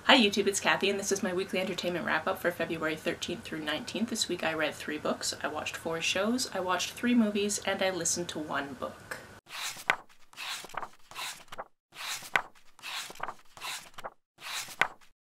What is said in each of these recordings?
Hi YouTube, it's Kathy and this is my weekly entertainment wrap-up for February 13th through 19th. This week I read 3 books, I watched 4 shows, I watched 3 movies, and I listened to 1 book.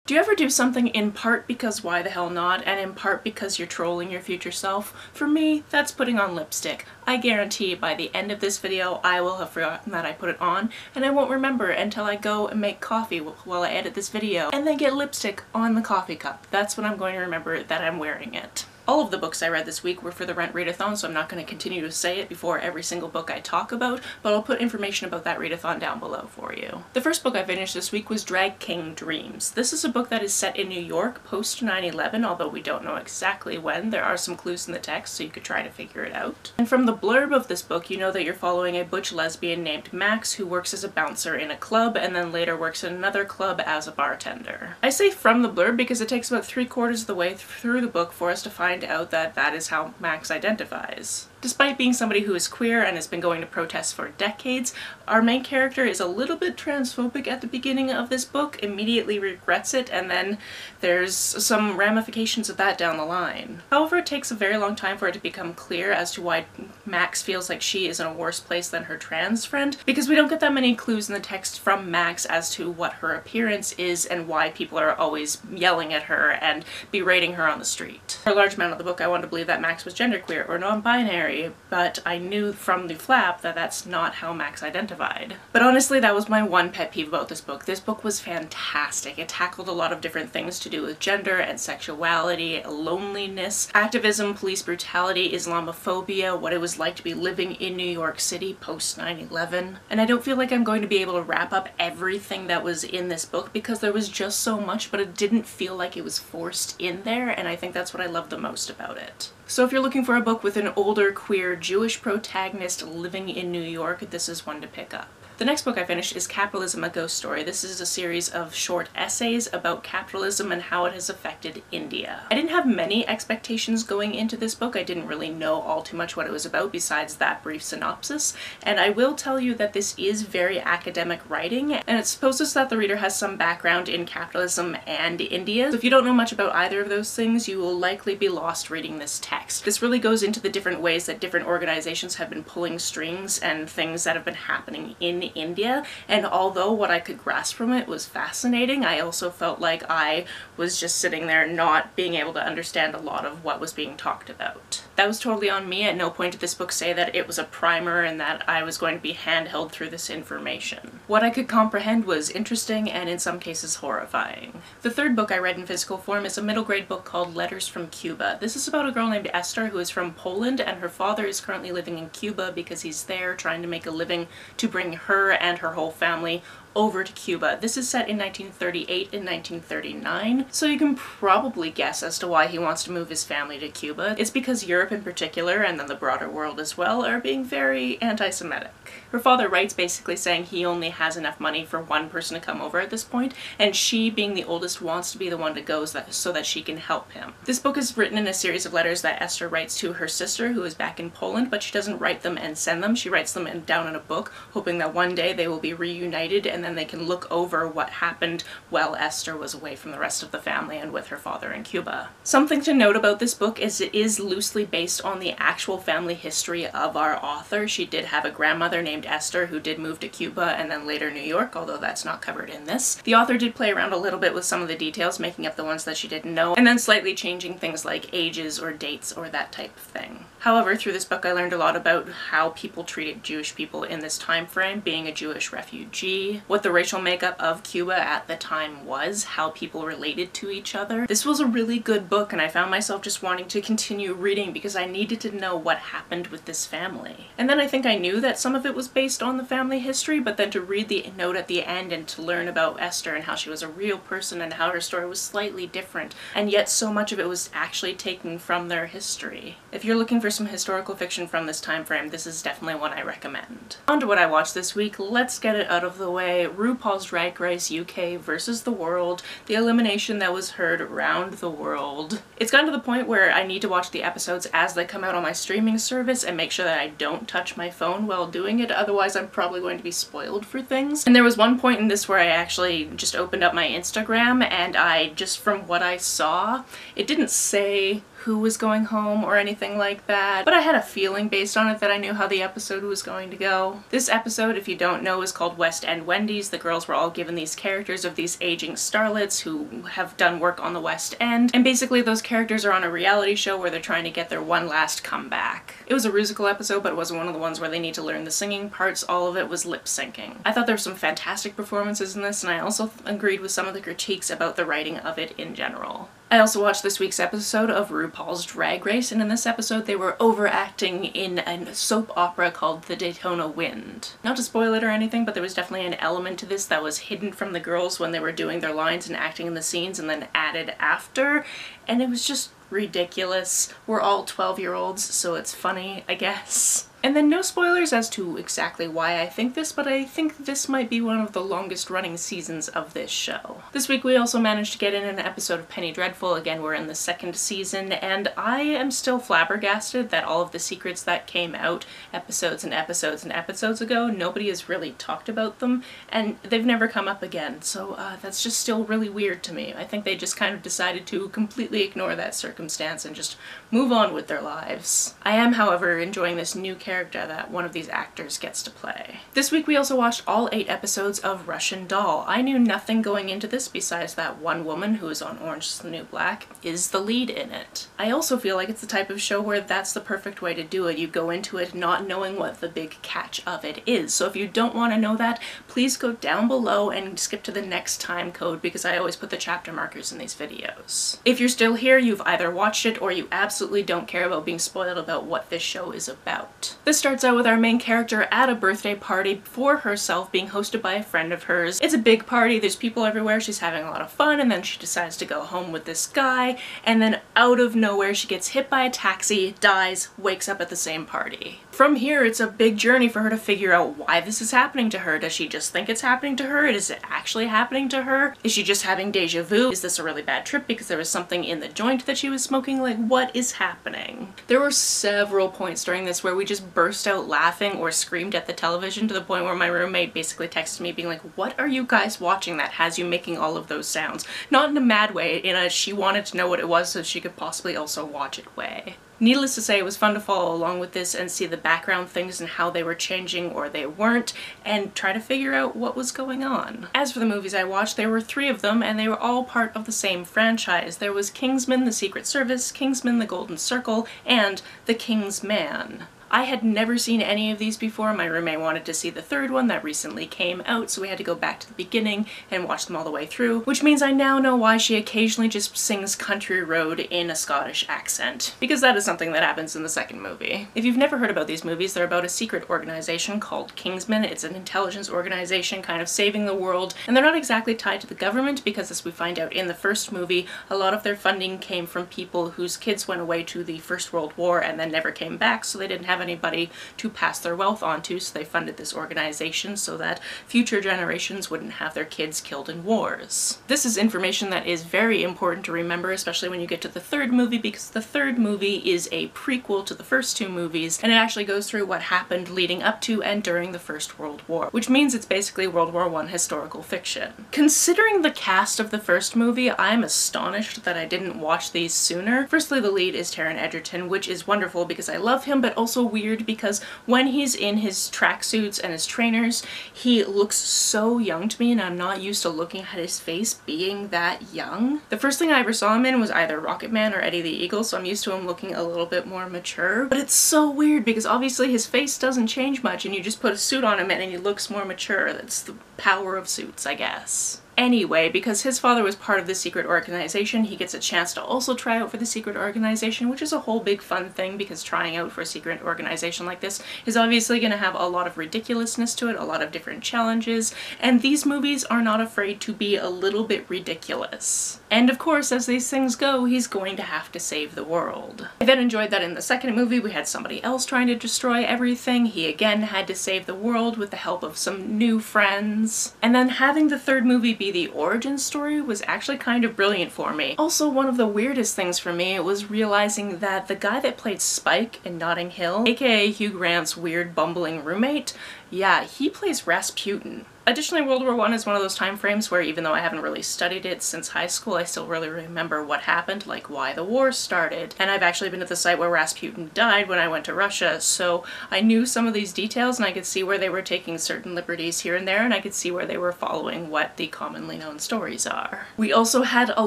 Do you ever do something in part because why the hell not, and in part because you're trolling your future self? For me, that's putting on lipstick. I guarantee by the end of this video I will have forgotten that I put it on, and I won't remember until I go and make coffee while I edit this video, and then get lipstick on the coffee cup. That's when I'm going to remember that I'm wearing it. All of the books I read this week were for the Rent Readathon, so I'm not going to continue to say it before every single book I talk about, but I'll put information about that readathon down below for you. The first book I finished this week was Drag King Dreams. This is a book that is set in New York post 9/11, although we don't know exactly when. There are some clues in the text, so you could try to figure it out. And from the blurb of this book, you know that you're following a butch lesbian named Max who works as a bouncer in a club and then later works in another club as a bartender. I say from the blurb because it takes about 3/4 of the way through the book for us to find out that that is how Max identifies. Despite being somebody who is queer and has been going to protests for decades, our main character is a little bit transphobic at the beginning of this book, immediately regrets it, and then there's some ramifications of that down the line. However, it takes a very long time for it to become clear as to why Max feels like she is in a worse place than her trans friend, because we don't get that many clues in the text from Max as to what her appearance is and why people are always yelling at her and berating her on the street. For a large amount of the book, I wanted to believe that Max was genderqueer or non-binary, but I knew from the flap that that's not how Max identified. But honestly, that was my one pet peeve about this book. This book was fantastic. It tackled a lot of different things to do with gender and sexuality, loneliness, activism, police brutality, Islamophobia, what it was like to be living in New York City post 9/11. And I don't feel like I'm going to be able to wrap up everything that was in this book because there was just so much, but it didn't feel like it was forced in there, and I think that's what I love the most about it. So if you're looking for a book with an older, queer, Jewish protagonist living in New York, this is one to pick up. The next book I finished is Capitalism, a Ghost Story. This is a series of short essays about capitalism and how it has affected India. I didn't have many expectations going into this book. I didn't really know all too much what it was about besides that brief synopsis, and I will tell you that this is very academic writing, and it supposes that the reader has some background in capitalism and India. So if you don't know much about either of those things, you will likely be lost reading this text. This really goes into the different ways that different organizations have been pulling strings and things that have been happening in India, and although what I could grasp from it was fascinating, I also felt like I was just sitting there not being able to understand a lot of what was being talked about. That was totally on me. At no point did this book say that it was a primer and that I was going to be handheld through this information. What I could comprehend was interesting and in some cases horrifying. The third book I read in physical form is a middle grade book called Letters from Cuba. This is about a girl named Esther who is from Poland, and her father is currently living in Cuba because he's there trying to make a living to bring her and her whole family over to Cuba. This is set in 1938 and 1939, so you can probably guess as to why he wants to move his family to Cuba. It's because Europe in particular, and then the broader world as well, are being very anti-Semitic. Her father writes basically saying he only has enough money for one person to come over at this point, and she, being the oldest, wants to be the one to go so that she can help him. This book is written in a series of letters that Esther writes to her sister who is back in Poland, but she doesn't write them and send them. She writes them down in a book, hoping that one day they will be reunited and then they can look over what happened while Esther was away from the rest of the family and with her father in Cuba. Something to note about this book is it is loosely based on the actual family history of our author. She did have a grandmother named Esther who did move to Cuba and then later New York, although that's not covered in this. The author did play around a little bit with some of the details, making up the ones that she didn't know, and then slightly changing things like ages or dates or that type of thing. However, through this book I learned a lot about how people treated Jewish people in this time frame, being a Jewish refugee, what the racial makeup of Cuba at the time was, how people related to each other. This was a really good book, and I found myself just wanting to continue reading because I needed to know what happened with this family. And then I think I knew that some of it was based on the family history, but then to read the note at the end and to learn about Esther and how she was a real person and how her story was slightly different, and yet so much of it was actually taken from their history. If you're looking for some historical fiction from this time frame, this is definitely one I recommend. On to what I watched this week. Let's get it out of the way. play RuPaul's Drag Race UK versus the world, the elimination that was heard around the world. It's gotten to the point where I need to watch the episodes as they come out on my streaming service and make sure that I don't touch my phone while doing it, otherwise I'm probably going to be spoiled for things. And there was one point in this where I actually just opened up my Instagram and I just, from what I saw, it didn't say who was going home or anything like that, but I had a feeling based on it that I knew how the episode was going to go. This episode, if you don't know, is called West End Wendy's. The girls were all given these characters of these aging starlets who have done work on the West End, and basically those characters are on a reality show where they're trying to get their one last comeback. It was a musical episode, but it wasn't one of the ones where they need to learn the singing parts. All of it was lip syncing. I thought there were some fantastic performances in this, and I also agreed with some of the critiques about the writing of it in general. I also watched this week's episode of RuPaul's Drag Race, and in this episode they were overacting in a soap opera called The Daytona Wind. Not to spoil it or anything, but there was definitely an element to this that was hidden from the girls when they were doing their lines and acting in the scenes and then added after, and it was just ridiculous. We're all 12-year-olds, so it's funny, I guess. And then no spoilers as to exactly why I think this, but I think this might be one of the longest running seasons of this show. This week we also managed to get in an episode of Penny Dreadful. Again, we're in the second season, and I am still flabbergasted that all of the secrets that came out episodes and episodes and episodes ago, nobody has really talked about them, and they've never come up again, so that's just still really weird to me. I think they just kind of decided to completely ignore that circumstance and just move on with their lives. I am, however, enjoying this new character that one of these actors gets to play. This week we also watched all 8 episodes of Russian Doll. I knew nothing going into this besides that one woman who is on Orange is the New Black is the lead in it. I also feel like it's the type of show where that's the perfect way to do it. You go into it not knowing what the big catch of it is. So if you don't want to know that, please go down below and skip to the next time code, because I always put the chapter markers in these videos. If you're still here, you've either watched it or you absolutely don't care about being spoiled about what this show is about. This starts out with our main character at a birthday party for herself being hosted by a friend of hers. It's a big party, there's people everywhere, she's having a lot of fun, and then she decides to go home with this guy, and then out of nowhere she gets hit by a taxi, dies, wakes up at the same party. From here, it's a big journey for her to figure out why this is happening to her. Does she just think it's happening to her? Is it actually happening to her? Is she just having deja vu? Is this a really bad trip because there was something in the joint that she was smoking? Like, what is happening? There were several points during this where we just burst out laughing or screamed at the television, to the point where my roommate basically texted me being like, what are you guys watching that has you making all of those sounds? Not in a mad way, in a she wanted to know what it was so she could possibly also watch it way. Needless to say, it was fun to follow along with this and see the background things and how they were changing or they weren't, and try to figure out what was going on. As for the movies I watched, there were 3 of them, and they were all part of the same franchise. There was Kingsman: The Secret Service, Kingsman: The Golden Circle, and The Kingsman. I had never seen any of these before. My roommate wanted to see the 3rd one that recently came out, so we had to go back to the beginning and watch them all the way through, which means I now know why she occasionally just sings Country Road in a Scottish accent, because that is something that happens in the 2nd movie. If you've never heard about these movies, they're about a secret organization called Kingsman. It's an intelligence organization kind of saving the world, and they're not exactly tied to the government, because as we find out in the 1st movie, a lot of their funding came from people whose kids went away to the First World War and then never came back, so they didn't have anybody to pass their wealth on to, so they funded this organization so that future generations wouldn't have their kids killed in wars. This is information that is very important to remember, especially when you get to the 3rd movie, because the 3rd movie is a prequel to the first 2 movies, and it actually goes through what happened leading up to and during the First World War, which means it's basically World War I historical fiction. Considering the cast of the 1st movie, I'm astonished that I didn't watch these sooner. Firstly, the lead is Taron Egerton, which is wonderful because I love him, but also weird because when he's in his tracksuits and his trainers, he looks so young to me, and I'm not used to looking at his face being that young. The first thing I ever saw him in was either Rocketman or Eddie the Eagle, so I'm used to him looking a little bit more mature. But it's so weird because obviously his face doesn't change much, and you just put a suit on him and he looks more mature. That's the power of suits, I guess. Anyway, because his father was part of the secret organization, he gets a chance to also try out for the secret organization, which is a whole big fun thing because trying out for a secret organization like this is obviously going to have a lot of ridiculousness to it, a lot of different challenges, and these movies are not afraid to be a little bit ridiculous. And of course, as these things go, he's going to have to save the world. I then enjoyed that in the second movie we had somebody else trying to destroy everything. He again had to save the world with the help of some new friends. And then having the third movie be the origin story was actually kind of brilliant for me. Also, one of the weirdest things for me was realizing that the guy that played Spike in Notting Hill, aka Hugh Grant's weird bumbling roommate, yeah, he plays Rasputin. Additionally, World War I is one of those time frames where even though I haven't really studied it since high school, I still really remember what happened, like why the war started. And I've actually been at the site where Rasputin died when I went to Russia, so I knew some of these details and I could see where they were taking certain liberties here and there, and I could see where they were following what the commonly known stories are. We also had a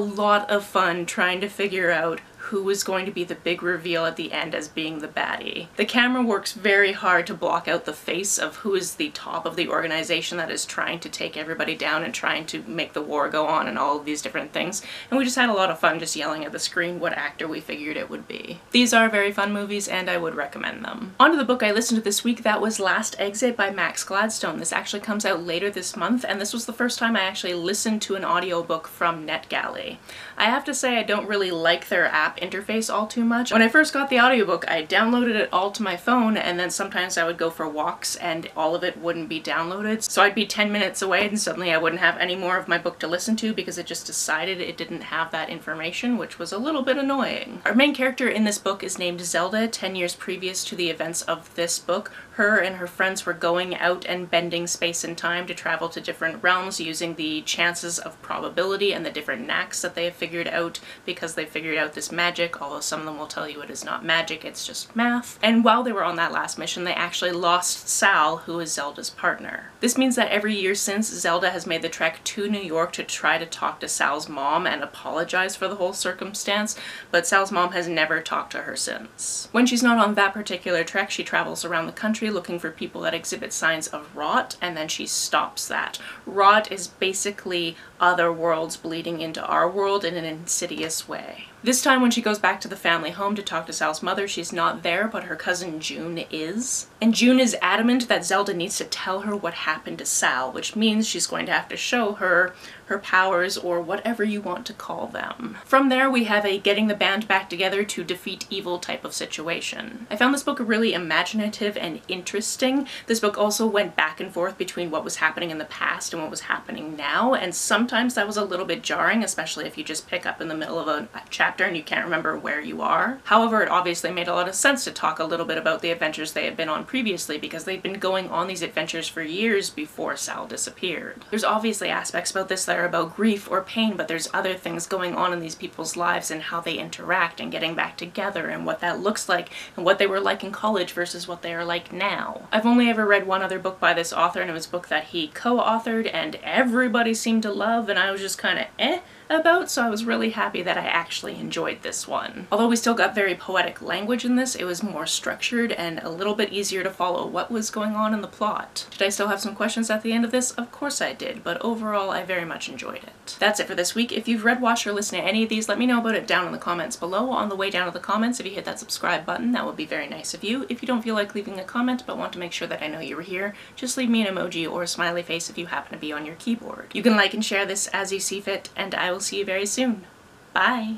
lot of fun trying to figure out who was going to be the big reveal at the end as being the baddie. The camera works very hard to block out the face of who is the top of the organization that is trying to take everybody down and trying to make the war go on and all of these different things, and we just had a lot of fun just yelling at the screen what actor we figured it would be. These are very fun movies and I would recommend them. On to the book I listened to this week. That was Last Exit by Max Gladstone. This actually comes out later this month, and this was the first time I actually listened to an audiobook from NetGalley. I have to say I don't really like their app interface all too much. When I first got the audiobook, I downloaded it all to my phone, and then sometimes I would go for walks and all of it wouldn't be downloaded. So I'd be 10 minutes away and suddenly I wouldn't have any more of my book to listen to because it just decided it didn't have that information, which was a little bit annoying. Our main character in this book is named Zelda. 10 years previous to the events of this book, her and her friends were going out and bending space and time to travel to different realms using the chances of probability and the different knacks that they have figured out because they figured out this magic, although some of them will tell you it is not magic, it's just math. And while they were on that last mission, they actually lost Sal, who is Zelda's partner. This means that every year since, Zelda has made the trek to New York to try to talk to Sal's mom and apologize for the whole circumstance, but Sal's mom has never talked to her since. When she's not on that particular trek, she travels around the country looking for people that exhibit signs of rot, and then she stops that. Rot is basically other worlds bleeding into our world in an insidious way. This time when she goes back to the family home to talk to Sal's mother, she's not there, but her cousin June is. And June is adamant that Zelda needs to tell her what happened to Sal, which means she's going to have to show her her powers, or whatever you want to call them. From there we have a getting the band back together to defeat evil type of situation. I found this book really imaginative and interesting. This book also went back and forth between what was happening in the past and what was happening now, and sometimes that was a little bit jarring, especially if you just pick up in the middle of a chapter and you can't remember where you are. However, it obviously made a lot of sense to talk a little bit about the adventures they had been on previously, because they'd been going on these adventures for years before Sal disappeared. There's obviously aspects about this that are about grief or pain, but there's other things going on in these people's lives and how they interact and getting back together and what that looks like and what they were like in college versus what they are like now. I've only ever read one other book by this author, and it was a book that he co-authored and everybody seemed to love, and I was just kind of about, so I was really happy that I actually enjoyed this one. Although we still got very poetic language in this, it was more structured and a little bit easier to follow what was going on in the plot. Did I still have some questions at the end of this? Of course I did, but overall I very much enjoyed it. That's it for this week. If you've read, watched, or listened to any of these, let me know about it down in the comments below. On the way down to the comments, if you hit that subscribe button, that would be very nice of you. If you don't feel like leaving a comment but want to make sure that I know you were here, just leave me an emoji or a smiley face if you happen to be on your keyboard. You can like and share this as you see fit, and I will see you very soon. Bye!